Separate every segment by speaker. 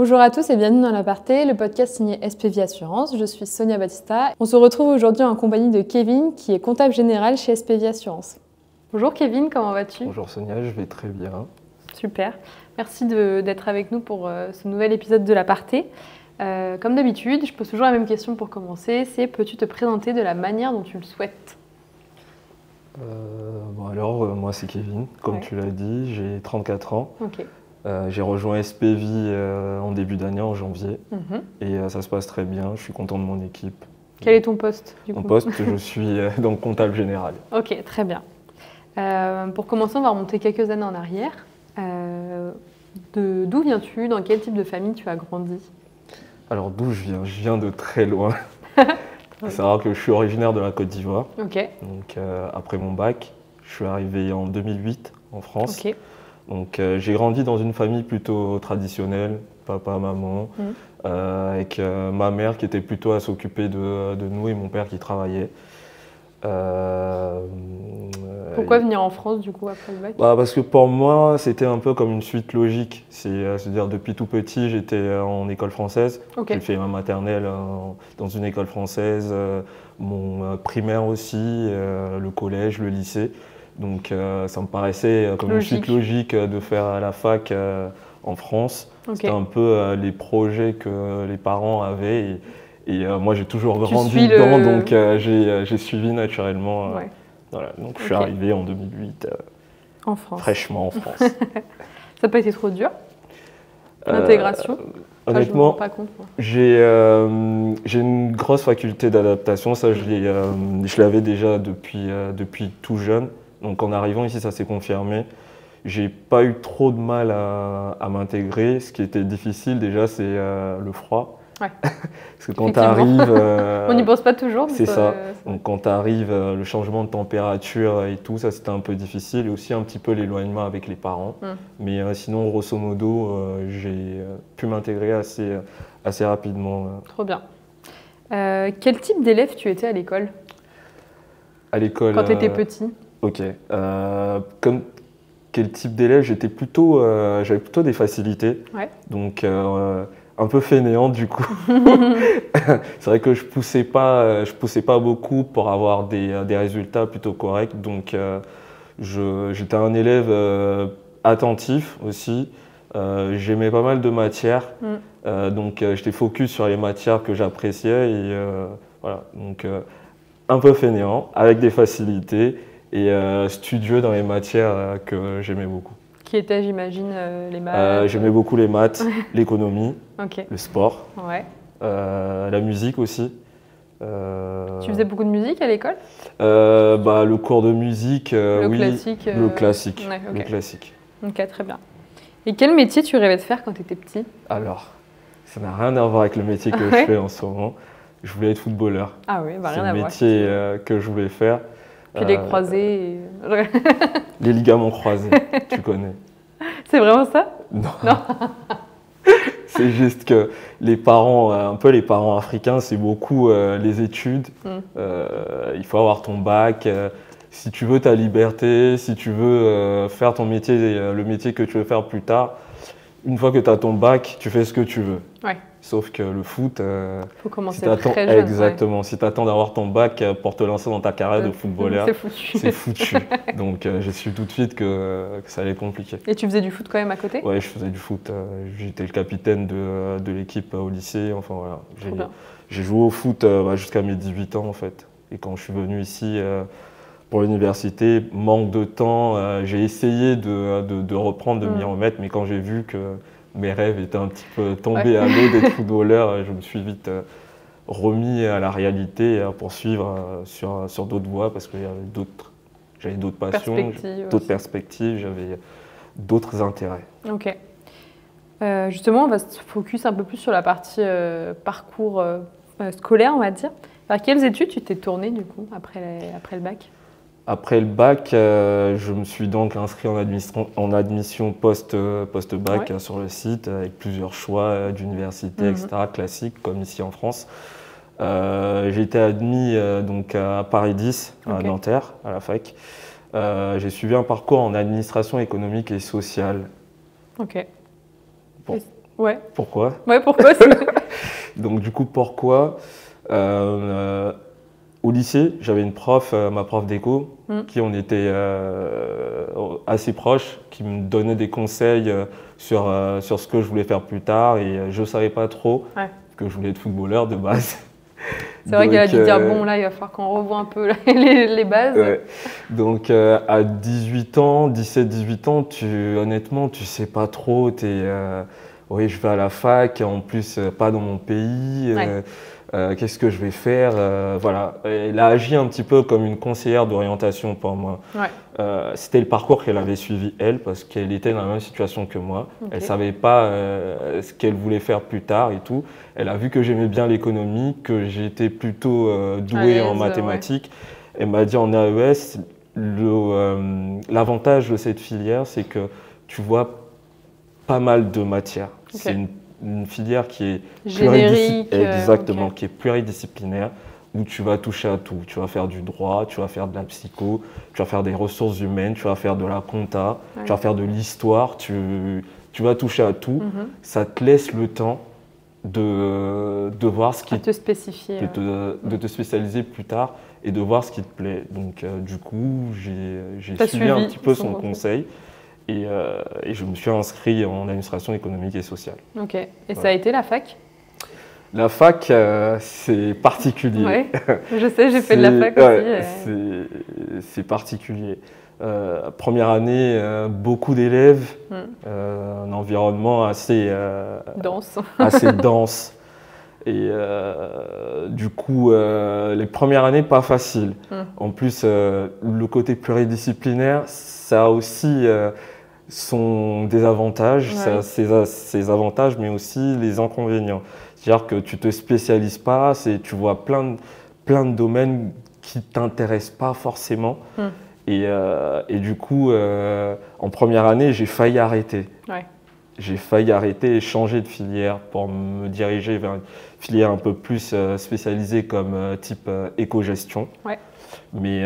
Speaker 1: Bonjour à tous et bienvenue dans l'Aparté, le podcast signé SPV Assurance. Je suis Sonia Battista. On se retrouve aujourd'hui en compagnie de Kevin, qui est comptable général chez SPV Assurance. Bonjour Kevin, comment vas-tu?
Speaker 2: Bonjour Sonia, je vais très bien.
Speaker 1: Super, merci d'être avec nous pour ce nouvel épisode de l'Aparté. Comme d'habitude, je pose toujours la même question pour commencer, c'est peux-tu te présenter de la manière dont tu le souhaites?
Speaker 2: Moi c'est Kevin, comme tu l'as dit, j'ai 34 ans.
Speaker 1: Ok.
Speaker 2: J'ai rejoint SPV en début d'année, en janvier, et ça se passe très bien, je suis content de mon équipe.
Speaker 1: Quel est ton poste du coup?
Speaker 2: Mon poste, je suis donc comptable général.
Speaker 1: Ok, très bien. Pour commencer, on va remonter quelques années en arrière. D'où viens-tu? Dans quel type de famille tu as grandi?
Speaker 2: Alors d'où je viens de très loin. Il faut savoir que je suis originaire de la Côte d'Ivoire.
Speaker 1: Ok.
Speaker 2: Donc après mon bac, je suis arrivé en 2008 en France.
Speaker 1: Ok.
Speaker 2: Donc j'ai grandi dans une famille plutôt traditionnelle, papa, maman, avec ma mère qui était plutôt à s'occuper de nous et mon père qui travaillait.
Speaker 1: Pourquoi venir en France du coup après le bac?
Speaker 2: Parce que pour moi c'était un peu comme une suite logique. C'est-à-dire depuis tout petit j'étais en école française.
Speaker 1: Okay.
Speaker 2: J'ai fait ma maternelle dans une école française, mon primaire aussi, le collège, le lycée. Donc ça me paraissait comme une suite logique de faire la fac en France. Okay. C'était un peu les projets que les parents avaient et moi j'ai toujours grandi dedans, donc j'ai suivi naturellement.
Speaker 1: Ouais.
Speaker 2: Voilà, donc je suis arrivé en 2008
Speaker 1: en France.
Speaker 2: Fraîchement en France.
Speaker 1: Ça n'a pas été trop dur, l'intégration?
Speaker 2: Honnêtement, j'ai une grosse faculté d'adaptation, ça je l'avais déjà depuis tout jeune. Donc en arrivant ici, ça s'est confirmé. J'ai pas eu trop de mal à m'intégrer. Ce qui était difficile déjà, c'est le froid.
Speaker 1: Ouais.
Speaker 2: Parce que quand tu arrives…
Speaker 1: on n'y pense pas toujours.
Speaker 2: C'est ça. Donc quand tu arrives, le changement de température et tout, ça c'était un peu difficile. Et aussi un petit peu l'éloignement avec les parents. Mais sinon, grosso modo, j'ai pu m'intégrer assez rapidement.
Speaker 1: Trop bien. Quel type d'élève tu étais à l'école?
Speaker 2: À l'école…
Speaker 1: Quand tu étais petit?
Speaker 2: Ok. Quel type d'élève? J'avais plutôt des facilités.
Speaker 1: Ouais.
Speaker 2: Donc un peu fainéant du coup. C'est vrai que je poussais pas beaucoup pour avoir des résultats plutôt corrects. Donc j'étais un élève attentif aussi. J'aimais pas mal de matières. Donc j'étais focus sur les matières que j'appréciais et voilà. Donc un peu fainéant avec des facilités. Et studieux dans les matières que j'aimais beaucoup.
Speaker 1: Qui étaient, j'imagine, les maths?
Speaker 2: J'aimais beaucoup les maths, l'économie, le sport, la musique aussi.
Speaker 1: Tu faisais beaucoup de musique à l'école?
Speaker 2: Le cours de musique, oui.
Speaker 1: Classique,
Speaker 2: le classique.
Speaker 1: Ouais,
Speaker 2: le classique.
Speaker 1: Ok, très bien. Et quel métier tu rêvais de faire quand tu étais petit?
Speaker 2: Alors, ça n'a rien à voir avec le métier que je fais en ce moment. Je voulais être footballeur.
Speaker 1: Ah oui, rien à voir.
Speaker 2: C'est le métier que je voulais faire.
Speaker 1: Puis les croisés.
Speaker 2: Les ligaments croisés, tu connais.
Speaker 1: C'est vraiment ça?
Speaker 2: Non. C'est juste que les parents, un peu les parents africains, c'est beaucoup les études. Il faut avoir ton bac. Si tu veux ta liberté, si tu veux faire ton métier, le métier que tu veux faire plus tard, une fois que tu as ton bac, tu fais ce que tu veux.
Speaker 1: Ouais.
Speaker 2: Sauf que le foot,
Speaker 1: faut commencer très jeune.
Speaker 2: Exactement. Ouais. Si tu attends d'avoir ton bac pour te lancer dans ta carrière de footballeur,
Speaker 1: c'est
Speaker 2: foutu. Donc j'ai su tout de suite que ça allait être compliqué.
Speaker 1: Et tu faisais du foot quand même à côté?
Speaker 2: Ouais, je faisais du foot. J'étais le capitaine de l'équipe au lycée. Enfin voilà. J'ai joué au foot jusqu'à mes 18 ans en fait. Et quand je suis venu ici pour l'université, manque de temps, j'ai essayé de reprendre, de m'y remettre, mais quand j'ai vu que mes rêves étaient un petit peu tombés à l'eau d'être footballeur, je me suis vite remis à la réalité et à poursuivre sur d'autres voies parce que j'avais d'autres passions, d'autres perspectives, j'avais d'autres intérêts.
Speaker 1: Ok. Justement, on va se focus un peu plus sur la partie parcours scolaire, on va dire. Vers quelles études tu t'es tourné du coup après le bac?
Speaker 2: Après le bac, je me suis donc inscrit en admission post-bac sur le site avec plusieurs choix d'université, etc., classiques comme ici en France. J'ai été admis donc à Paris 10, à Nanterre, à la fac. J'ai suivi un parcours en administration économique et sociale.
Speaker 1: Ok.
Speaker 2: Bon,
Speaker 1: Ouais.
Speaker 2: Pourquoi?
Speaker 1: Ouais, pourquoi?
Speaker 2: Donc du coup, pourquoi? Au lycée, j'avais une prof, ma prof d'éco, qui on était assez proches, qui me donnait des conseils sur ce que je voulais faire plus tard et je ne savais pas trop, parce que je voulais être footballeur de base.
Speaker 1: C'est vrai qu'elle a dû dire, bon là il va falloir qu'on revoie un peu les bases.
Speaker 2: Ouais. Donc à 18 ans, 17-18 ans, honnêtement, tu sais pas trop, oui, je vais à la fac, en plus pas dans mon pays. Qu'est-ce que je vais faire? Voilà. Elle a agi un petit peu comme une conseillère d'orientation pour moi. C'était le parcours qu'elle avait suivi elle, parce qu'elle était dans la même situation que moi. Elle ne savait pas ce qu'elle voulait faire plus tard et tout. Elle a vu que j'aimais bien l'économie, que j'étais plutôt doué en mathématiques. Elle m'a dit en AES, l'avantage de cette filière, c'est que tu vois pas mal de matières. C'est une filière qui est
Speaker 1: générique,
Speaker 2: exactement, qui est pluridisciplinaire, où tu vas toucher à tout. Tu vas faire du droit, tu vas faire de la psycho, tu vas faire des ressources humaines, tu vas faire de la compta, tu vas faire de l'histoire, tu vas toucher à tout. Ça te laisse le temps de voir ce qui
Speaker 1: te spécifier,
Speaker 2: de te spécialiser plus tard et de voir ce qui te plaît. Donc du coup, j'ai suivi un petit peu son conseil. Et je me suis inscrit en administration économique et sociale.
Speaker 1: Ok. Et ça a été la fac?
Speaker 2: La fac, c'est particulier.
Speaker 1: Ouais, je sais, j'ai fait de la fac aussi.
Speaker 2: C'est particulier. Première année, beaucoup d'élèves, un environnement assez
Speaker 1: dense.
Speaker 2: assez dense. Et du coup, les premières années, pas faciles. En plus, le côté pluridisciplinaire, ça a aussi son désavantage, ça a ses avantages, mais aussi les inconvénients. C'est-à-dire que tu ne te spécialises pas, tu vois plein de domaines qui ne t'intéressent pas forcément. Et du coup, en première année, j'ai failli arrêter. J'ai failli arrêter et changer de filière pour me diriger vers une filière un peu plus spécialisée comme type éco-gestion. Mais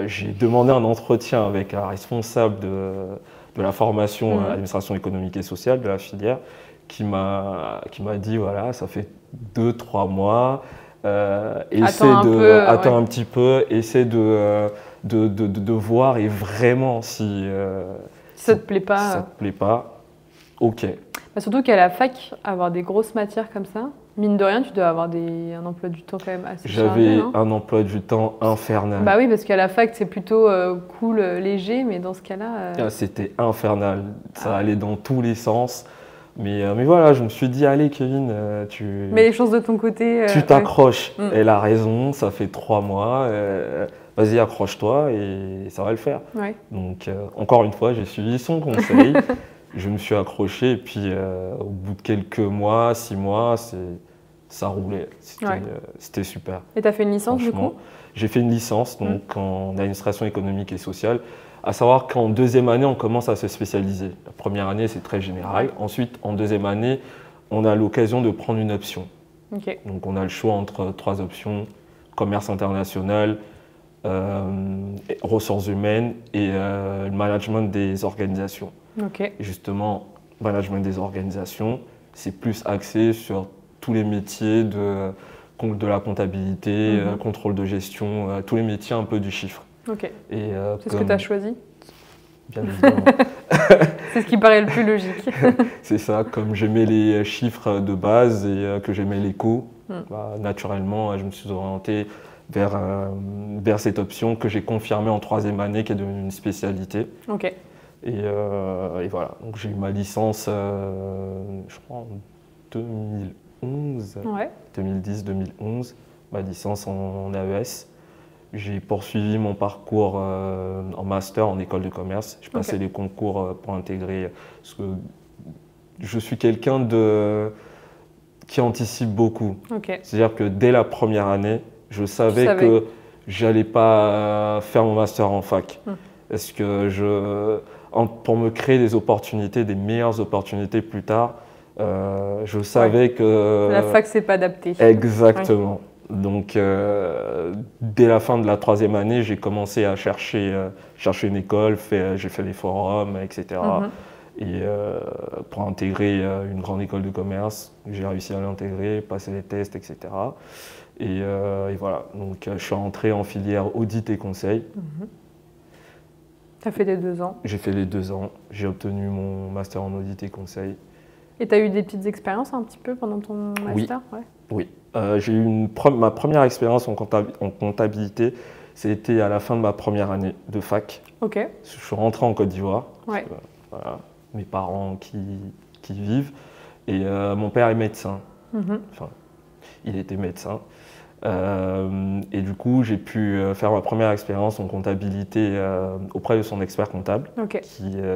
Speaker 2: j'ai demandé un entretien avec un responsable de la formation administration économique et sociale de la filière qui m'a dit voilà, ça fait 2-3 mois, attends un petit peu, essaie de voir et vraiment si
Speaker 1: ça te plaît pas.
Speaker 2: Ça te plaît pas. Ok.
Speaker 1: Surtout qu'à la fac, avoir des grosses matières comme ça, mine de rien, tu dois avoir un emploi du temps quand même assez chargé.
Speaker 2: J'avais un emploi du temps infernal.
Speaker 1: Bah oui, parce qu'à la fac, c'est plutôt cool, léger, mais dans ce cas-là…
Speaker 2: C'était infernal. Ça allait dans tous les sens. Mais voilà, je me suis dit, allez Kevin, tu…
Speaker 1: Mets les choses de ton côté.
Speaker 2: Tu t'accroches. Elle a raison, ça fait 3 mois. Vas-y, accroche-toi et ça va le faire. Donc, encore une fois, j'ai suivi son conseil. Je me suis accroché et puis au bout de quelques mois, 6 mois, ça roulait. C'était super.
Speaker 1: Et tu as fait une licence du coup?
Speaker 2: J'ai fait une licence donc, en administration économique et sociale. À savoir qu'en deuxième année, on commence à se spécialiser. La première année, c'est très général. Ensuite, en deuxième année, on a l'occasion de prendre une option. Donc on a le choix entre 3 options, commerce international, ressources humaines et le management des organisations. Et justement, management des organisations, c'est plus axé sur tous les métiers de la comptabilité, contrôle de gestion, tous les métiers un peu du chiffre.
Speaker 1: C'est ce que tu as choisi?
Speaker 2: Bien évidemment.
Speaker 1: C'est ce qui paraît le plus logique.
Speaker 2: C'est ça, comme j'aimais les chiffres de base et que j'aimais l'éco, naturellement, je me suis orienté vers cette option que j'ai confirmée en 3e année, qui est devenue une spécialité. Et voilà, donc j'ai eu ma licence, je crois, en 2011, 2010-2011, ma licence en AES. J'ai poursuivi mon parcours en master en école de commerce. J'ai passé les concours pour intégrer, parce que je suis quelqu'un qui anticipe beaucoup. C'est-à-dire que dès la première année, je savais que j'allais pas faire mon master en fac. Parce que pour me créer des opportunités, des meilleures opportunités plus tard, je savais que…
Speaker 1: La fac, c'est pas adapté.
Speaker 2: Exactement. Donc, dès la fin de la 3e année, j'ai commencé à chercher une école, j'ai fait les forums, etc. Et pour intégrer une grande école de commerce, j'ai réussi à l'intégrer, passer les tests, etc. Et voilà, donc je suis rentré en filière audit et conseil.
Speaker 1: Tu as fait les 2 ans.
Speaker 2: J'ai fait les 2 ans, j'ai obtenu mon master en audit et conseil.
Speaker 1: Et tu as eu des petites expériences un petit peu pendant ton master?
Speaker 2: Oui. J'ai eu ma première expérience en comptabilité, c'était à la fin de ma première année de fac.
Speaker 1: Ok.
Speaker 2: Je suis rentré en Côte d'Ivoire.
Speaker 1: Ouais.
Speaker 2: Voilà, mes parents qui vivent. Et mon père est médecin. Enfin, il était médecin. Et du coup, j'ai pu faire ma première expérience en comptabilité auprès de son expert comptable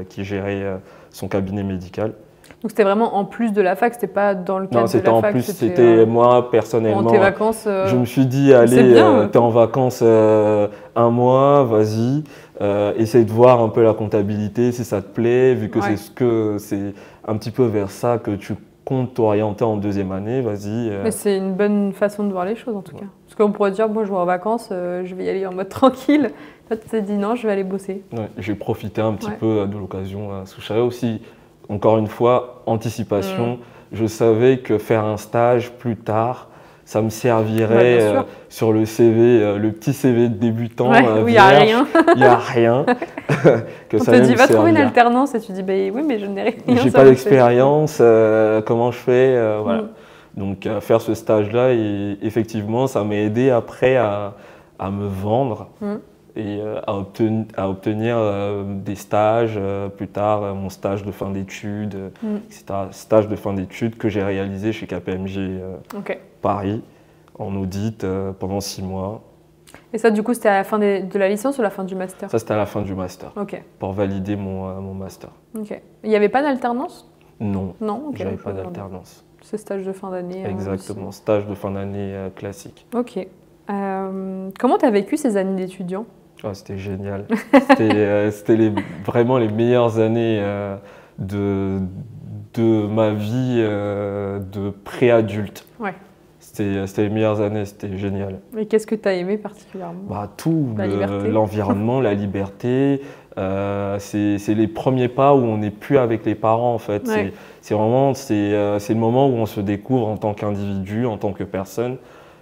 Speaker 2: qui gérait son cabinet médical.
Speaker 1: Donc c'était vraiment en plus de la fac, c'était pas dans le cadre de la fac?
Speaker 2: Non, c'était en plus, c'était moi personnellement.
Speaker 1: Pendant tes vacances
Speaker 2: je me suis dit, allez, t'es en vacances 1 mois, vas-y, essaye de voir un peu la comptabilité si ça te plaît, vu que c'est un petit peu vers ça que tu comptes t'orienter en 2e année, vas-y.
Speaker 1: Mais c'est une bonne façon de voir les choses en tout cas. Parce qu'on pourrait dire, moi je vais en vacances, je vais y aller en mode tranquille. Toi tu t'es dit non, je vais aller bosser.
Speaker 2: Ouais, j'ai profité un petit peu de l'occasion. Parce que je savais aussi, encore une fois, anticipation. Je savais que faire un stage plus tard, ça me servirait sur le CV, le petit CV de débutant.
Speaker 1: Où il n'y a rien.
Speaker 2: Il n'y a rien.
Speaker 1: On te dit, va trouver une alternance et tu dis, bah, oui, mais je n'ai rien.
Speaker 2: J'ai pas d'expérience, comment je fais voilà. Donc faire ce stage-là, effectivement, ça m'a aidé après à me vendre. Et à obtenir des stages plus tard, mon stage de fin d'études, etc. Stage de fin d'études que j'ai réalisé chez KPMG Paris, en audit pendant 6 mois.
Speaker 1: Et ça, du coup, c'était à la fin de la licence ou la fin du master?
Speaker 2: Ça, c'était à la fin du master, pour valider mon master.
Speaker 1: Il n'y avait pas d'alternance?
Speaker 2: Non, j'avais pas d'alternance.
Speaker 1: Ce stage de fin d'année?
Speaker 2: Exactement, stage de fin d'année classique.
Speaker 1: Ok. Comment tu as vécu ces années d'étudiant?
Speaker 2: C'était génial. C'était vraiment les meilleures années de ma vie de préadulte. C'était les meilleures années, c'était génial.
Speaker 1: Et qu'est-ce que tu as aimé particulièrement?
Speaker 2: Tout, l'environnement, la liberté. C'est les premiers pas où on n'est plus avec les parents en fait. C'est le moment où on se découvre en tant qu'individu, en tant que personne.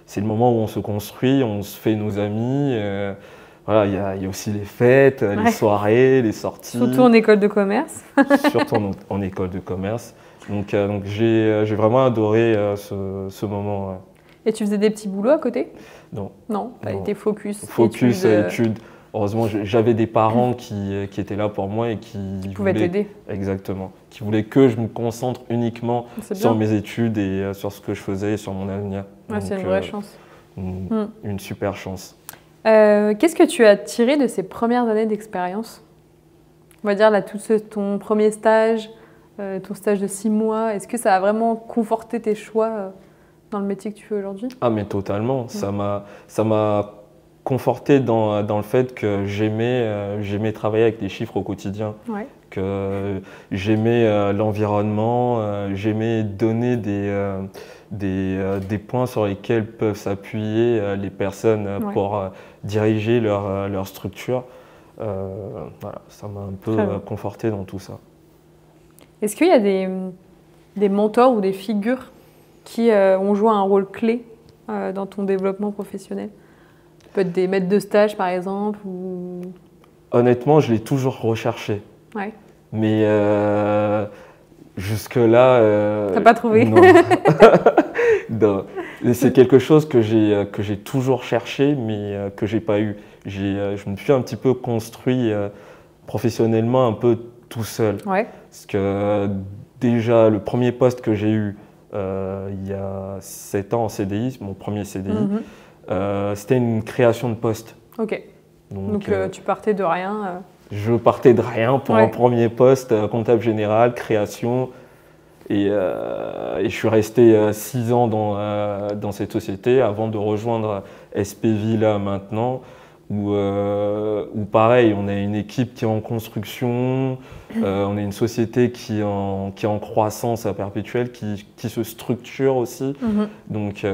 Speaker 2: C'est le moment où on se construit, on se fait nos amis. Voilà, il y a aussi les fêtes, les soirées, les sorties.
Speaker 1: Surtout en école de commerce.
Speaker 2: Surtout en école de commerce. Donc j'ai vraiment adoré ce moment.
Speaker 1: Et tu faisais des petits boulots à côté?
Speaker 2: Non.
Speaker 1: Non, tu as été focus
Speaker 2: études. Heureusement, j'avais des parents qui étaient là pour moi et qui
Speaker 1: pouvaient t'aider.
Speaker 2: Exactement. Qui voulaient que je me concentre uniquement sur mes études et sur ce que je faisais et sur mon avenir.
Speaker 1: C'est une vraie chance.
Speaker 2: Une super chance.
Speaker 1: Qu'est-ce que tu as tiré de ces premières années d'expérience? On va dire là, ton premier stage, ton stage de 6 mois, est-ce que ça a vraiment conforté tes choix dans le métier que tu fais aujourd'hui? Ah
Speaker 2: mais totalement, ça m'a conforté dans le fait que j'aimais travailler avec des chiffres au quotidien, que j'aimais l'environnement, j'aimais donner des points sur lesquels peuvent s'appuyer les personnes pour diriger leur structure. Voilà, ça m'a un peu conforté dans tout ça.
Speaker 1: Est-ce qu'il y a des mentors ou des figures qui ont joué un rôle clé dans ton développement professionnel? Peut-être des maîtres de stage par exemple ou...
Speaker 2: Honnêtement, je l'ai toujours recherché. Mais jusque-là...
Speaker 1: T'as pas trouvé?
Speaker 2: Non. Non. C'est quelque chose que j'ai toujours cherché, mais que j'ai pas eu. Je me suis un petit peu construit professionnellement un peu tout seul. Parce que déjà, le premier poste que j'ai eu il y a 7 ans en CDI, mon premier CDI, c'était une création de poste. Donc
Speaker 1: tu partais de rien
Speaker 2: Je partais de rien pour un premier poste, comptable général, création. Et je suis resté 6 ans dans cette société avant de rejoindre SPV là maintenant, où pareil, on a une équipe qui est en construction, on a une société qui est en croissance perpétuelle, qui se structure aussi. Donc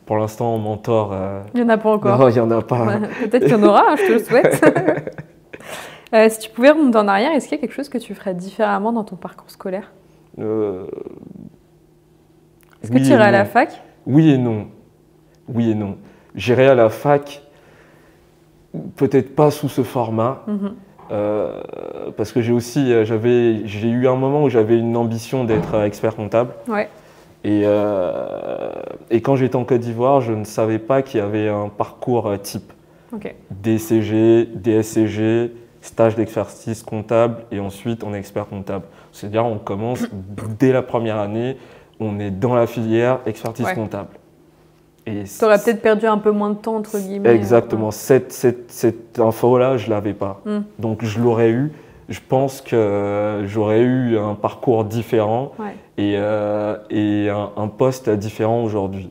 Speaker 2: pour l'instant, en mentor...
Speaker 1: il n'y en a pas encore.
Speaker 2: Non, il n'y en a pas.
Speaker 1: Peut-être qu'il y en aura, je te le souhaite. Si tu pouvais remonter en arrière, est-ce qu'il y a quelque chose que tu ferais différemment dans ton parcours scolaire? Est-ce que tu irais à la fac?
Speaker 2: Oui et non. Oui et non. J'irai à la fac, peut-être pas sous ce format, parce que j'ai eu un moment où j'avais une ambition d'être expert comptable.
Speaker 1: Ouais.
Speaker 2: Et quand j'étais en Côte d'Ivoire, je ne savais pas qu'il y avait un parcours type.
Speaker 1: Okay.
Speaker 2: DCG, DSCG, stage d'expertise comptable et ensuite on est expert comptable. C'est-à-dire on commence dès la première année, on est dans la filière expertise comptable. Tu
Speaker 1: aurais peut-être perdu un peu moins de temps, entre guillemets.
Speaker 2: Exactement. Cette info-là, je ne l'avais pas. Donc, je l'aurais eu. Je pense que j'aurais eu un parcours différent et un poste différent aujourd'hui.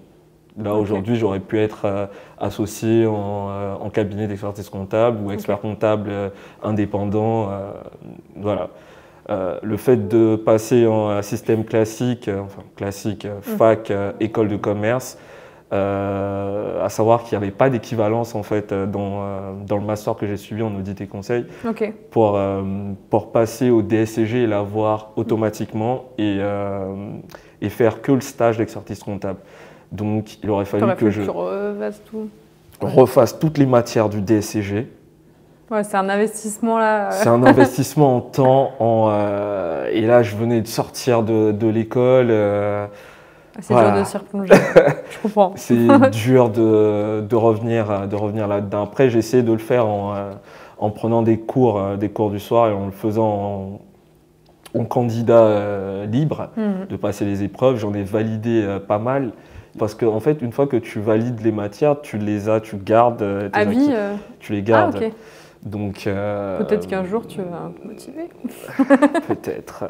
Speaker 2: Là, aujourd'hui, j'aurais pu être associé en cabinet d'expertise comptable ou expert comptable indépendant. Voilà. Le fait de passer en système classique, fac, école de commerce, à savoir qu'il n'y avait pas d'équivalence en fait dans le master que j'ai suivi en audit et conseil pour passer au DSCG et l'avoir automatiquement et faire que le stage d'expertise comptable. Donc il aurait fallu que je refasse toutes les matières du DSCG.
Speaker 1: Ouais, c'est un investissement là.
Speaker 2: C'est un investissement en temps. Et là, je venais de sortir de l'école.
Speaker 1: C'est dur de s'y replonger, je comprends.
Speaker 2: C'est dur de revenir là-dedans. Après, j'ai essayé de le faire en prenant des cours du soir et en le faisant en candidat libre, de passer les épreuves. J'en ai validé pas mal. Parce qu'en fait, une fois que tu valides les matières, tu gardes tes
Speaker 1: acquis.
Speaker 2: Tu les gardes.
Speaker 1: Ah, ok.
Speaker 2: Donc,
Speaker 1: peut-être qu'un jour, tu vas te motiver.
Speaker 2: Peut-être.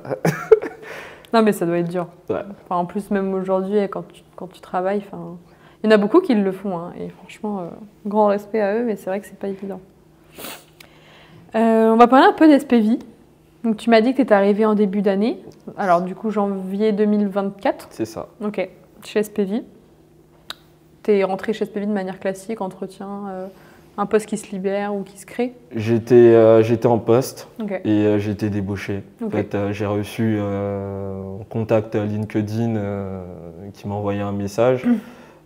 Speaker 1: Non, mais ça doit être dur.
Speaker 2: Ouais.
Speaker 1: Enfin, en plus, même aujourd'hui, quand tu travailles, il y en a beaucoup qui le font. Hein, et franchement, grand respect à eux, mais c'est vrai que c'est pas évident. On va parler un peu d'SPV. Donc, tu m'as dit que tu étais arrivé en début d'année. Alors, du coup, janvier 2024.
Speaker 2: C'est ça.
Speaker 1: Ok, chez SPV. Tu es rentré chez SPV de manière classique, entretien, un poste qui se libère ou qui se crée?
Speaker 2: J'étais en poste et j'ai été débauché. En fait, j'ai reçu un contact LinkedIn qui m'a envoyé un message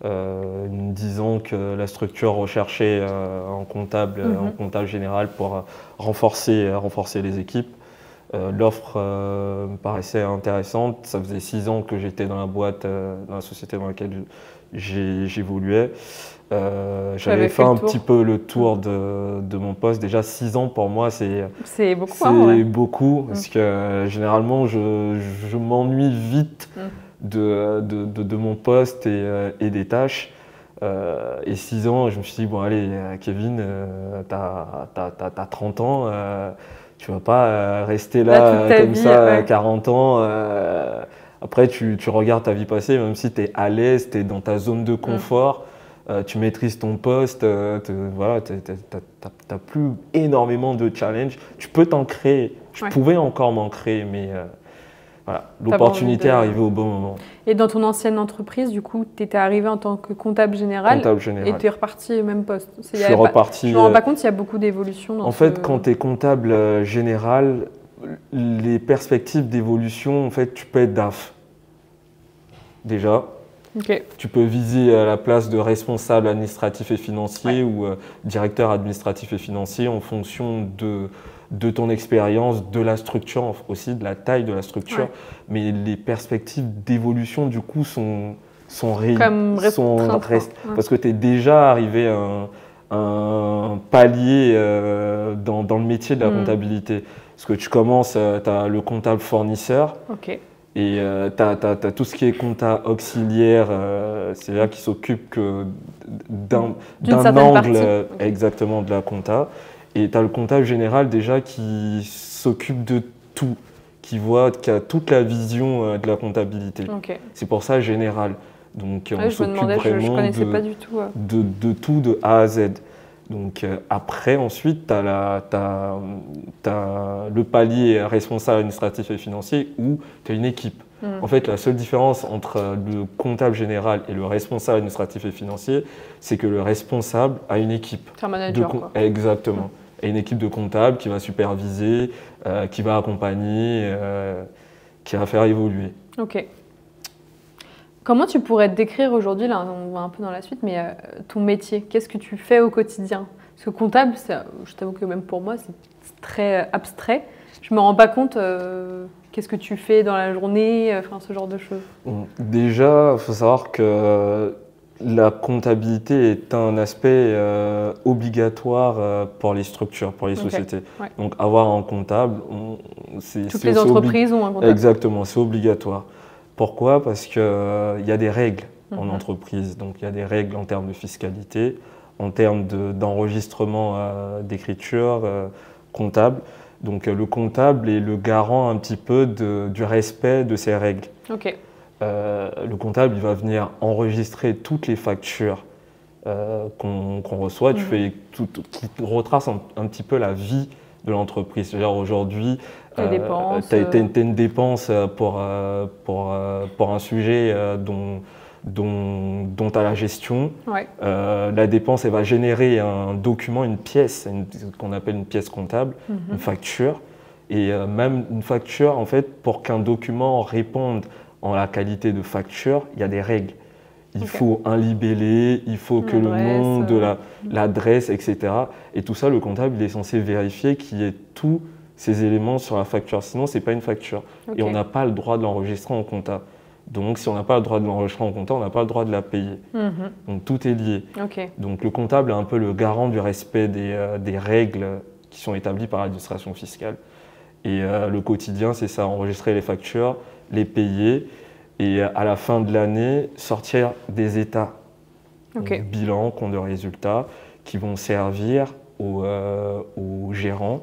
Speaker 2: me disant que la structure recherchait un comptable général pour renforcer les équipes. L'offre me paraissait intéressante. Ça faisait 6 ans que j'étais dans la boîte, dans la société dans laquelle j'évoluais. J'avais fait un petit peu le tour de mon poste. Déjà 6 ans pour moi, c'est beaucoup. C'est beaucoup parce que généralement je m'ennuie vite de mon poste et des tâches. Et 6 ans, je me suis dit, bon allez Kevin, t'as 30 ans, tu vas pas rester là comme vie, ça 40 ans. Après, tu regardes ta vie passée, même si tu es à l'aise, tu es dans ta zone de confort, tu maîtrises ton poste, voilà, tu n'as plus énormément de challenges. Tu peux t'en créer. Je pouvais encore m'en créer, mais voilà, l'opportunité est arrivée au bon moment.
Speaker 1: Et dans ton ancienne entreprise, du coup, tu étais arrivé en tant que comptable général. Et tu es reparti au même poste.
Speaker 2: Je suis reparti.
Speaker 1: Je ne me rends pas compte, il y a beaucoup d'évolution.
Speaker 2: En fait, quand tu es comptable général, les perspectives d'évolution, en fait, tu peux être DAF. Déjà. Tu peux viser à la place de responsable administratif et financier ou directeur administratif et financier en fonction de ton expérience, de la structure aussi, de la taille de la structure. Mais les perspectives d'évolution, du coup, sont parce que tu es déjà arrivé à un palier dans le métier de la comptabilité. Parce que tu commences, tu as le comptable fournisseur. Et tu as tout ce qui est compta auxiliaire, c'est là qui s'occupe d'un angle exactement de la compta. Et tu as le comptable général déjà qui s'occupe de tout, qui a toute la vision de la comptabilité. C'est pour ça général. Donc on s'occupe vraiment de tout de A à Z. Donc après, ensuite, tu as le palier responsable administratif et financier où tu as une équipe. En fait, la seule différence entre le comptable général et le responsable administratif et financier, c'est que le responsable a une équipe.
Speaker 1: C'est un manager, quoi.
Speaker 2: Exactement. et une équipe de comptables qui va superviser, qui va accompagner, qui va faire évoluer.
Speaker 1: Ok. Comment tu pourrais te décrire aujourd'hui, là on va un peu dans la suite, mais ton métier, qu'est-ce que tu fais au quotidien? Parce que comptable, je t'avoue que même pour moi, c'est très abstrait. Je me rends pas compte qu'est-ce que tu fais dans la journée, enfin ce genre de choses.
Speaker 2: Déjà, il faut savoir que la comptabilité est un aspect obligatoire pour les structures, pour les sociétés.
Speaker 1: Ouais.
Speaker 2: Donc avoir un comptable,
Speaker 1: toutes les entreprises ont un comptable.
Speaker 2: Exactement, c'est obligatoire. Pourquoi? Parce qu'il y a des règles en entreprise. Donc il y a des règles en termes de fiscalité, en termes d'enregistrement d'écriture comptable. Donc le comptable est le garant un petit peu du respect de ces règles.
Speaker 1: Ok.
Speaker 2: Le comptable, il va venir enregistrer toutes les factures qu'on reçoit, qui retrace un petit peu la vie de l'entreprise. C'est-à-dire aujourd'hui, tu as une dépense pour un sujet dont tu as la gestion.
Speaker 1: Ouais.
Speaker 2: La dépense, elle va générer un document, une pièce, qu'on appelle une pièce comptable, une facture. Et même une facture, en fait, pour qu'un document réponde en la qualité de facture, il y a des règles. Il faut un libellé, il faut que le nom de l'adresse, etc. Et tout ça, le comptable, il est censé vérifier qu'il y ait tous ces éléments sur la facture. Sinon, ce n'est pas une facture. Et on n'a pas le droit de l'enregistrer en compta. Donc, si on n'a pas le droit de l'enregistrer en compta, on n'a pas le droit de la payer. Donc, tout est lié. Donc, le comptable est un peu le garant du respect des règles qui sont établies par l'administration fiscale. Et le quotidien, c'est ça, enregistrer les factures, les payer et à la fin de l'année, sortir des états, donc, bilan, compte de résultats, qui vont servir aux gérants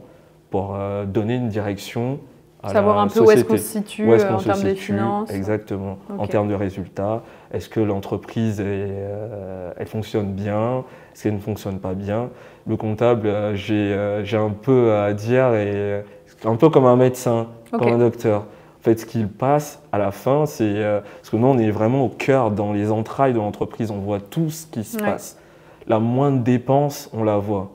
Speaker 2: pour donner une direction à
Speaker 1: savoir un peu
Speaker 2: société.
Speaker 1: Où est-ce qu'on se situe en termes de finances.
Speaker 2: Exactement, en termes de résultats. Est-ce que l'entreprise elle fonctionne bien? Est-ce qu'elle ne fonctionne pas bien? Le comptable, j'ai un peu à dire, et un peu comme un médecin, comme un docteur. En fait, ce qu'il passe à la fin, c'est parce que nous, on est vraiment au cœur, dans les entrailles de l'entreprise, on voit tout ce qui se passe. La moindre dépense, on la voit.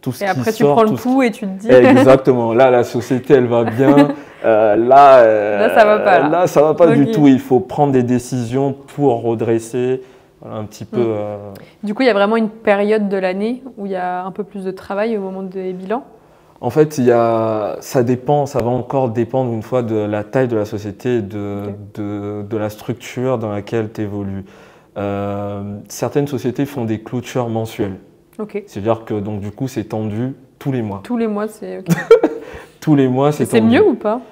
Speaker 2: Tout ce
Speaker 1: et après,
Speaker 2: tu
Speaker 1: prends le pouls et tu te dis…
Speaker 2: Exactement. Là, la société, elle va bien. Là,
Speaker 1: ça va pas.
Speaker 2: Là, ça va pas du tout. Il faut prendre des décisions pour redresser un petit peu.
Speaker 1: Du coup, il y a vraiment une période de l'année où il y a un peu plus de travail au moment des bilans?
Speaker 2: En fait, ça dépend, ça va encore dépendre une fois de la taille de la société, de la structure dans laquelle tu évolues. Certaines sociétés font des clôtures mensuelles. C'est-à-dire que donc, du coup, c'est tendu tous les mois.
Speaker 1: Tous les mois, c'est…
Speaker 2: Tous les mois, c'est tendu.
Speaker 1: C'est mieux ou pas?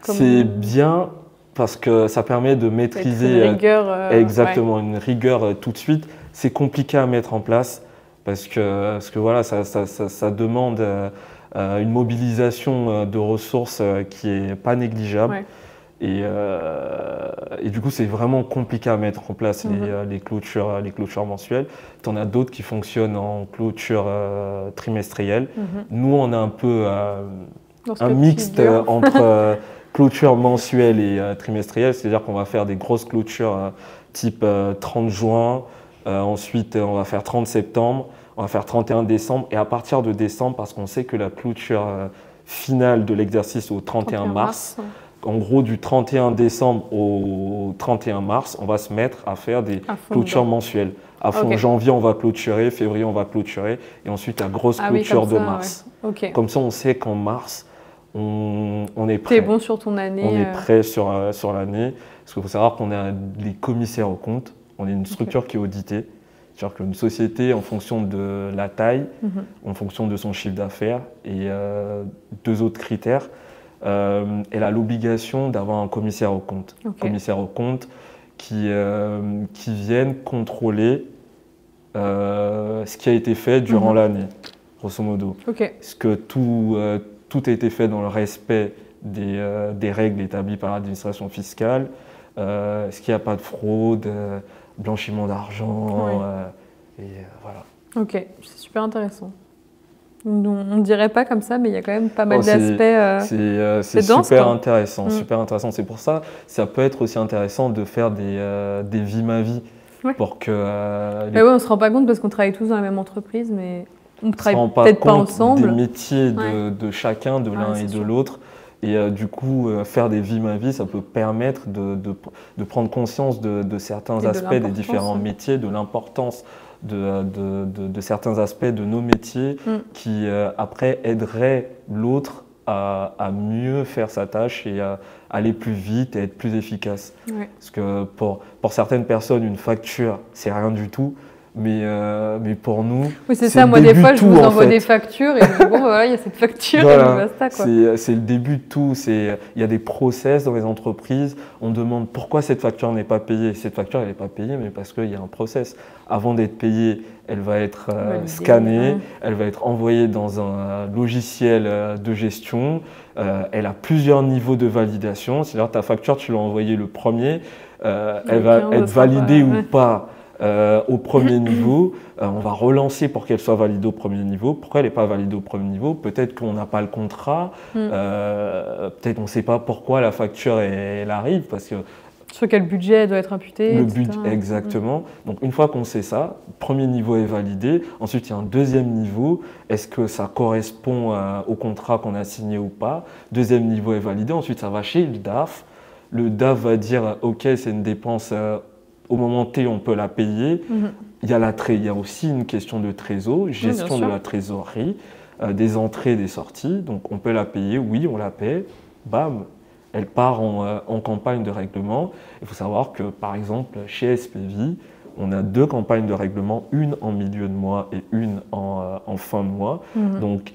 Speaker 2: C'est bien parce que ça permet de maîtriser
Speaker 1: une rigueur,
Speaker 2: une rigueur tout de suite. C'est compliqué à mettre en place parce que voilà, ça demande une mobilisation de ressources qui n'est pas négligeable. Et du coup, c'est vraiment compliqué à mettre en place les clôtures mensuelles. Tu en as d'autres qui fonctionnent en clôture trimestrielle. Nous, on a un peu un mixte entre clôture mensuelle et trimestrielle, c'est-à-dire qu'on va faire des grosses clôtures type 30 juin, ensuite on va faire 30 septembre, on va faire 31 décembre, et à partir de décembre, parce qu'on sait que la clôture finale de l'exercice au 31 mars, en gros du 31 décembre au 31 mars, on va se mettre à faire des clôtures mensuelles. À fond, janvier, on va clôturer, février, on va clôturer, et ensuite la grosse clôture de mars. Comme ça, on sait qu'en mars, on est prêt.
Speaker 1: T'es bon sur ton année.
Speaker 2: On est prêt sur l'année. Parce qu'il faut savoir qu'on a les commissaires aux comptes. On est une structure qui est auditée. C'est-à-dire qu'une société, en fonction de la taille, en fonction de son chiffre d'affaires et deux autres critères, elle a l'obligation d'avoir un commissaire aux comptes. Commissaire aux comptes qui viennent contrôler ce qui a été fait durant l'année, grosso modo. Est-ce que tout a été fait dans le respect des règles établies par l'administration fiscale? Est-ce qu'il n'y a pas de fraude, blanchiment d'argent voilà.
Speaker 1: Ok, c'est super intéressant. On ne dirait pas comme ça, mais il y a quand même pas mal d'aspects.
Speaker 2: C'est super intéressant, super intéressant. C'est pour ça, ça peut être aussi intéressant de faire des vie ma vie pour que.
Speaker 1: On se rend pas compte parce qu'on travaille tous dans la même entreprise, mais On ne
Speaker 2: se rend
Speaker 1: travaille peut-être pas
Speaker 2: compte
Speaker 1: ensemble.
Speaker 2: des métiers de chacun, de l'un et de l'autre. Et du coup, faire des vies ma vie, ça peut permettre de prendre conscience de certains aspects des différents métiers, de l'importance de certains aspects de nos métiers qui, après, aideraient l'autre à mieux faire sa tâche et à aller plus vite et être plus efficace. Parce que pour certaines personnes, une facture, c'est rien du tout. Mais pour nous,
Speaker 1: oui, c'est ça. Moi, des fois, je vous envoie des factures et je dis, bon, voilà, il y a cette facture et basta.
Speaker 2: C'est le début de tout. Il y a des process dans les entreprises. On demande pourquoi cette facture n'est pas payée. Cette facture, elle n'est pas payée, mais parce qu'il y a un process. Avant d'être payée, elle va être scannée, elle va être envoyée dans un logiciel de gestion. Elle a plusieurs niveaux de validation. C'est-à-dire ta facture, tu l'as envoyée le premier, elle va être validée ou pas. Au premier niveau, on va relancer pour qu'elle soit validée au premier niveau. Pourquoi elle n'est pas validée au premier niveau? Peut-être qu'on n'a pas le contrat, peut-être on ne sait pas pourquoi la facture elle arrive, parce que
Speaker 1: sur quel budget elle doit être imputée.
Speaker 2: Le budget, exactement. Donc une fois qu'on sait ça, le premier niveau est validé. Ensuite, il y a un deuxième niveau. Est-ce que ça correspond au contrat qu'on a signé ou pas? Deuxième niveau est validé. Ensuite, ça va chez le DAF. Le DAF va dire « Ok, c'est une dépense… au moment T, on peut la payer. Il y a aussi une question de trésor, gestion de la trésorerie, des entrées et des sorties. Donc, on peut la payer, oui, on la paie. Bam, elle part en campagne de règlement. Il faut savoir que, par exemple, chez SPV, on a 2 campagnes de règlement, une en milieu de mois et une en fin de mois. Donc,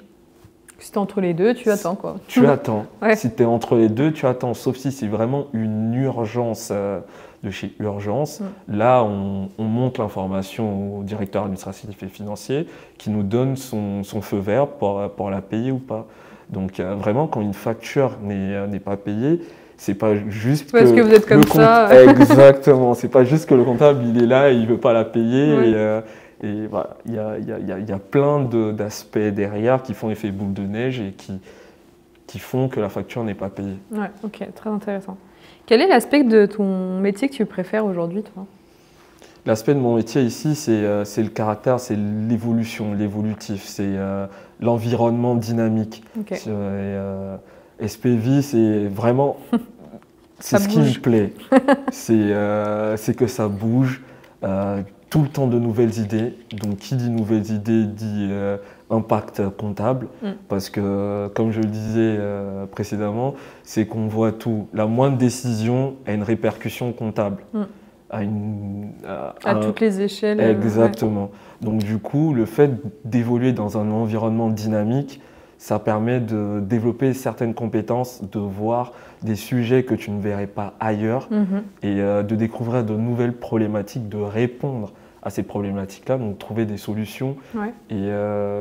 Speaker 1: si tu es entre les deux, tu attends quoi.
Speaker 2: Tu attends. Si tu es entre les deux, tu attends. Sauf si c'est vraiment une urgence de chez Urgence. Là, on monte l'information au directeur administratif et financier qui nous donne son feu vert pour la payer ou pas. Donc vraiment, quand une facture n'est pas payée, c'est pas juste
Speaker 1: parce que vous êtes comme ça.
Speaker 2: Exactement. C'est pas juste que le comptable il est là et il veut pas la payer. Et voilà, il y a plein d'aspects derrière qui font effet boule de neige et qui font que la facture n'est pas payée.
Speaker 1: Ouais, ok, très intéressant. Quel est l'aspect de ton métier que tu préfères aujourd'hui, toi?
Speaker 2: L'aspect de mon métier ici, c'est le caractère, c'est l'évolution, l'évolutif, c'est l'environnement dynamique. SPV, c'est vraiment… c'est ce qui me plaît. C'est que ça bouge. Tout le temps de nouvelles idées. Donc, qui dit nouvelles idées dit impact comptable. Parce que, comme je le disais précédemment, c'est qu'on voit tout. La moindre décision a une répercussion comptable.
Speaker 1: À toutes les échelles.
Speaker 2: Exactement. Donc, du coup, le fait d'évoluer dans un environnement dynamique, ça permet de développer certaines compétences, de voir des sujets que tu ne verrais pas ailleurs et de découvrir de nouvelles problématiques, de répondre à ces problématiques-là, donc trouver des solutions. Et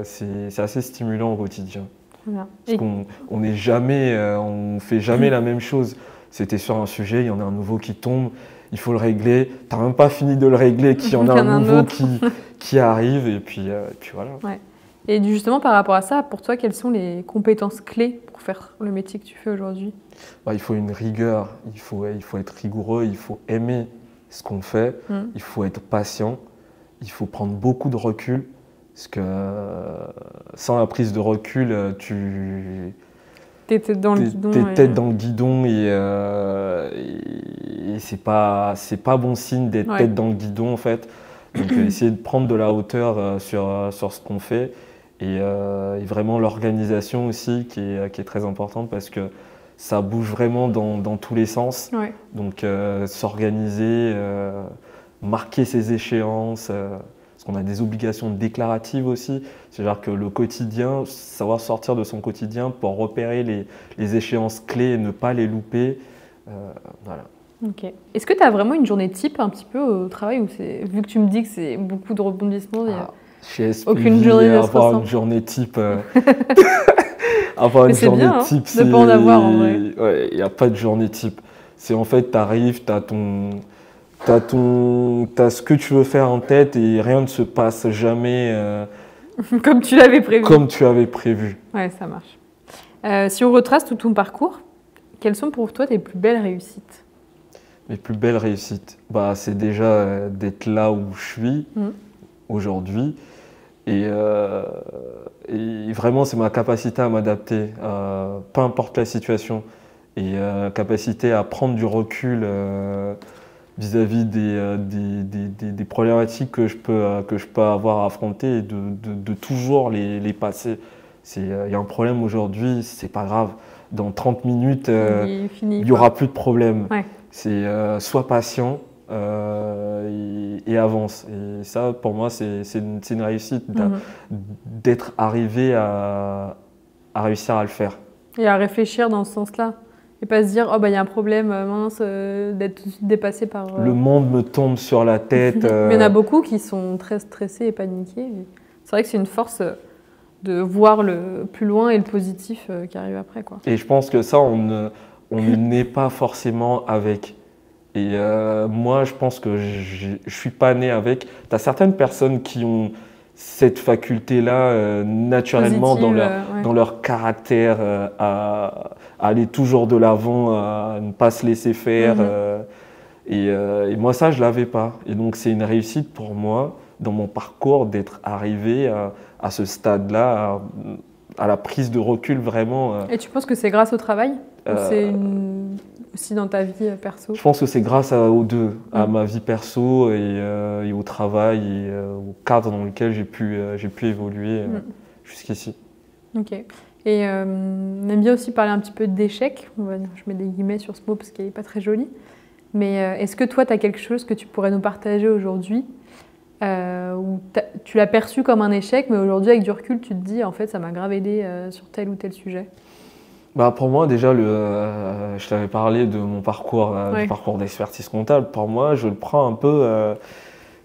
Speaker 2: c'est assez stimulant au quotidien. Parce qu'on n'est jamais, on fait jamais la même chose. C'était sur un sujet, il y en a un nouveau qui tombe, il faut le régler. Tu n'as même pas fini de le régler, qu'il y en a un nouveau qui arrive et puis voilà.
Speaker 1: Et justement, par rapport à ça, pour toi, quelles sont les compétences clés pour faire le métier que tu fais aujourd'hui?
Speaker 2: Il faut une rigueur, il faut être rigoureux, il faut aimer ce qu'on fait, il faut être patient, il faut prendre beaucoup de recul, parce que sans la prise de recul,
Speaker 1: t'es tête dans le guidon.
Speaker 2: T'es tête dans le guidon et c'est pas bon signe d'être tête dans le guidon en fait. Donc essayer de prendre de la hauteur sur ce qu'on fait. Et vraiment l'organisation aussi qui est très importante parce que ça bouge vraiment dans tous les sens. Donc s'organiser, marquer ses échéances, parce qu'on a des obligations déclaratives aussi. C'est-à-dire que le quotidien, savoir sortir de son quotidien pour repérer les échéances clés et ne pas les louper. Voilà.
Speaker 1: Ok. Est-ce que tu as vraiment une journée type un petit peu au travail vu que tu me dis que c'est beaucoup de rebondissements,
Speaker 2: chez SPV,
Speaker 1: aucune journée
Speaker 2: avoir une journée type, avoir une journée
Speaker 1: bien,
Speaker 2: type,
Speaker 1: de pas en avoir en vrai.
Speaker 2: Ouais, il n'y a pas de journée type. C'est en fait, tu arrives, tu as ce que tu veux faire en tête et rien ne se passe jamais
Speaker 1: comme tu l'avais prévu.
Speaker 2: Comme tu avais prévu.
Speaker 1: Ouais, ça marche. Si on retrace tout ton parcours, quelles sont pour toi tes plus belles réussites?
Speaker 2: Mes plus belles réussites, c'est déjà d'être là où je suis aujourd'hui. Et vraiment, c'est ma capacité à m'adapter, peu importe la situation, et capacité à prendre du recul vis-à-vis des problématiques que je peux avoir à affronter et de toujours les passer. Il y a un problème aujourd'hui, c'est pas grave. Dans 30 minutes, il n'y aura plus de problème.
Speaker 1: Ouais.
Speaker 2: C'est sois patient et avance. Et ça, pour moi, c'est une réussite d'être arrivé à réussir à le faire.
Speaker 1: Et à réfléchir dans ce sens-là. Et pas se dire, oh bah il y a un problème, mince, d'être tout de suite dépassé par...
Speaker 2: Le monde me tombe sur la tête.
Speaker 1: Mais il y en a beaucoup qui sont très stressés et paniqués. C'est vrai que c'est une force de voir le plus loin et le positif qui arrive après, quoi.
Speaker 2: Et je pense que ça, on ne naît pas forcément avec. Et moi, je pense que je ne suis pas né avec. Tu as certaines personnes qui ont cette faculté-là naturellement
Speaker 1: Positive,
Speaker 2: dans leur caractère à aller toujours de l'avant, à ne pas se laisser faire. Et moi, ça, je ne l'avais pas. Et donc, c'est une réussite pour moi, dans mon parcours, d'être arrivé à ce stade-là, à la prise de recul vraiment.
Speaker 1: Et tu penses que c'est grâce au travail ou c'est aussi dans ta vie perso?
Speaker 2: Je pense que c'est grâce aux deux, à ma vie perso et au travail et au cadre dans lequel j'ai pu évoluer jusqu'ici.
Speaker 1: Ok. Et on aime bien aussi parler un petit peu d'échec. Je mets des guillemets sur ce mot parce qu'il n'est pas très joli. Mais est-ce que toi, tu as quelque chose que tu pourrais nous partager aujourd'hui où tu l'as perçu comme un échec, mais aujourd'hui, avec du recul, tu te dis, en fait, ça m'a grave aidé sur tel ou tel sujet?
Speaker 2: Bah pour moi, déjà, je t'avais parlé de mon parcours, du parcours d'expertise comptable. Pour moi, je le prends un peu...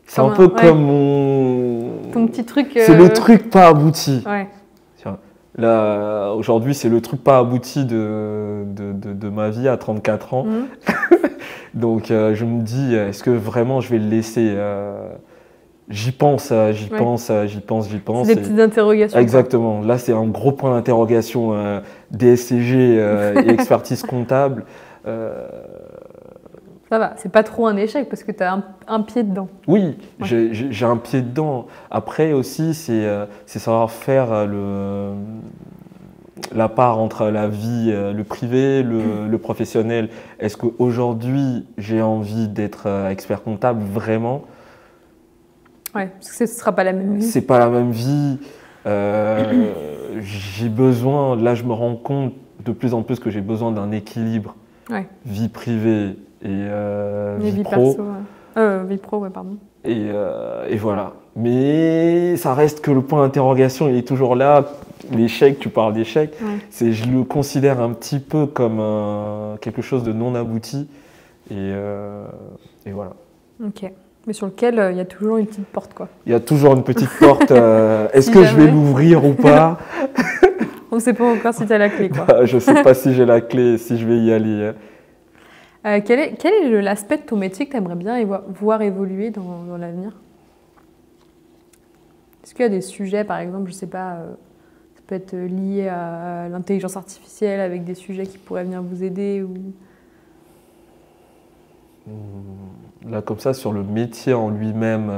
Speaker 2: c'est un peu comme mon...
Speaker 1: Ton petit truc...
Speaker 2: C'est le truc pas abouti.
Speaker 1: Ouais.
Speaker 2: Là, aujourd'hui, c'est le truc pas abouti de ma vie à 34 ans. Donc, je me dis, est-ce que vraiment je vais le laisser J'y pense. C'est des
Speaker 1: petites interrogations.
Speaker 2: Exactement. Là, c'est un gros point d'interrogation. DSCG et expertise comptable.
Speaker 1: Ça va, c'est pas trop un échec parce que tu as un pied dedans.
Speaker 2: Oui, j'ai un pied dedans. Après aussi, c'est savoir faire la part entre la vie, le privé, le professionnel. Est-ce qu'aujourd'hui, j'ai envie d'être expert comptable vraiment ?
Speaker 1: Ouais, parce que ce ne sera pas la même vie.
Speaker 2: C'est pas la même vie. J'ai besoin, là je me rends compte de plus en plus que j'ai besoin d'un équilibre. Vie privée et vie pro.
Speaker 1: Perso, vie pro, pardon.
Speaker 2: Et voilà. Mais ça reste que le point d'interrogation, il est toujours là. L'échec, tu parles d'échec, je le considère un petit peu comme quelque chose de non abouti. Et voilà.
Speaker 1: Ok. Mais sur lequel il y a toujours une petite porte, quoi.
Speaker 2: Il y a toujours une petite porte. Est-ce que je vais l'ouvrir ou pas?
Speaker 1: On ne sait pas encore si tu as la clé, quoi.
Speaker 2: Bah, je ne sais pas si j'ai la clé, si je vais y aller.
Speaker 1: Quel est l'aspect de ton métier que tu aimerais bien voir évoluer dans l'avenir? Est-ce qu'il y a des sujets, par exemple, je ne sais pas, ça peut être lié à l'intelligence artificielle avec des sujets qui pourraient venir vous aider ou...
Speaker 2: Là, comme ça, sur le métier en lui-même,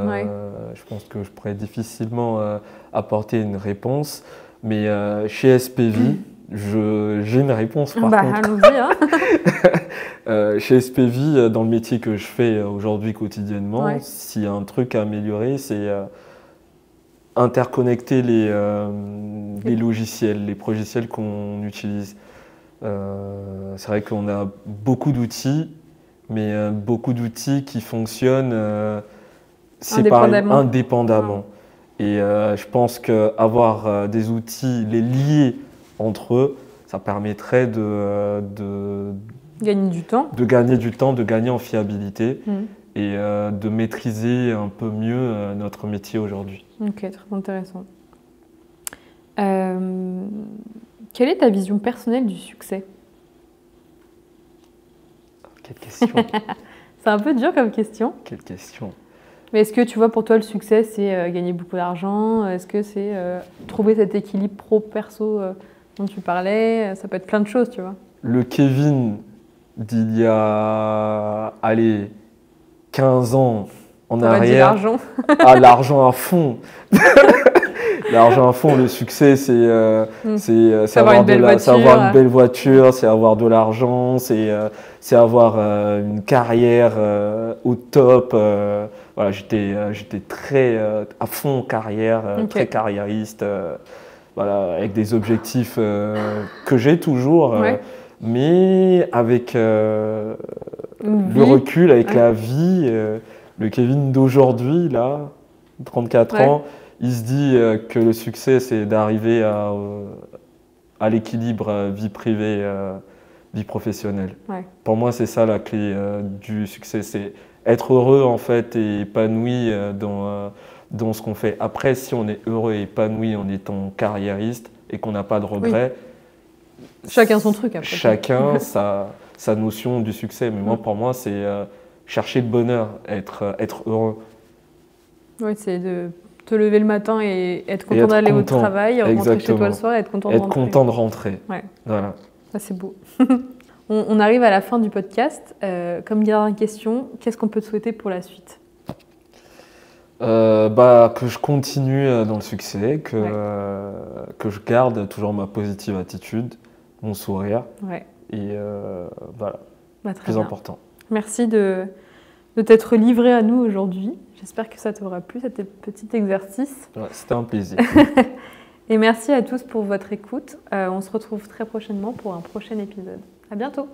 Speaker 2: je pense que je pourrais difficilement apporter une réponse. Mais chez SPV, j'ai une réponse par contre.
Speaker 1: Allons-y, hein.
Speaker 2: Chez SPV, dans le métier que je fais aujourd'hui quotidiennement, s'il y a un truc à améliorer, c'est interconnecter les logiciels, les logiciels qu'on utilise. C'est vrai qu'on a beaucoup d'outils, mais beaucoup d'outils qui fonctionnent indépendamment. Et je pense qu'avoir des outils, les lier entre eux, ça permettrait de
Speaker 1: gagner du temps,
Speaker 2: de gagner en fiabilité et de maîtriser un peu mieux notre métier aujourd'hui.
Speaker 1: Ok, très intéressant. Quelle est ta vision personnelle du succès ?
Speaker 2: Quelle question.
Speaker 1: C'est un peu dur comme question.
Speaker 2: Quelle question.
Speaker 1: Mais est-ce que tu vois, pour toi, le succès, c'est gagner beaucoup d'argent? Est-ce que c'est trouver cet équilibre pro-perso dont tu parlais? Ça peut être plein de choses, tu vois.
Speaker 2: Le Kevin d'il y a, 15 ans en arrière,
Speaker 1: l'argent.
Speaker 2: L'argent à fond. L'argent à fond, le succès, c'est
Speaker 1: avoir une belle voiture.
Speaker 2: avoir une belle voiture, c'est avoir de l'argent, c'est avoir une carrière au top. Voilà, j'étais très à fond carrière, très carriériste, voilà, avec des objectifs que j'ai toujours, mais avec le recul, avec la vie, le Kevin d'aujourd'hui, là, 34 ans, il se dit que le succès, c'est d'arriver à l'équilibre vie privée, vie professionnelle. Pour moi, c'est ça la clé du succès, c'est être heureux en fait et épanoui dans ce qu'on fait. Après, si on est heureux et épanoui en étant carriériste et qu'on n'a pas de regrets,
Speaker 1: chacun son truc après.
Speaker 2: Chacun sa notion du succès. Mais moi, pour moi, c'est chercher le bonheur, être heureux.
Speaker 1: Oui, c'est de te lever le matin et être content d'aller au travail, rentrer chez toi le soir et être content de rentrer.
Speaker 2: Être content de rentrer. Voilà.
Speaker 1: Ça, c'est beau. On arrive à la fin du podcast. Comme dernière question, qu'est-ce qu'on peut te souhaiter pour la suite ?
Speaker 2: Que je continue dans le succès, que je garde toujours ma positive attitude, mon sourire. Et voilà, plus important.
Speaker 1: Merci de t'être livré à nous aujourd'hui. J'espère que ça t'aura plu, cet petit exercice.
Speaker 2: C'était un plaisir.
Speaker 1: Et merci à tous pour votre écoute. On se retrouve très prochainement pour un prochain épisode. À bientôt.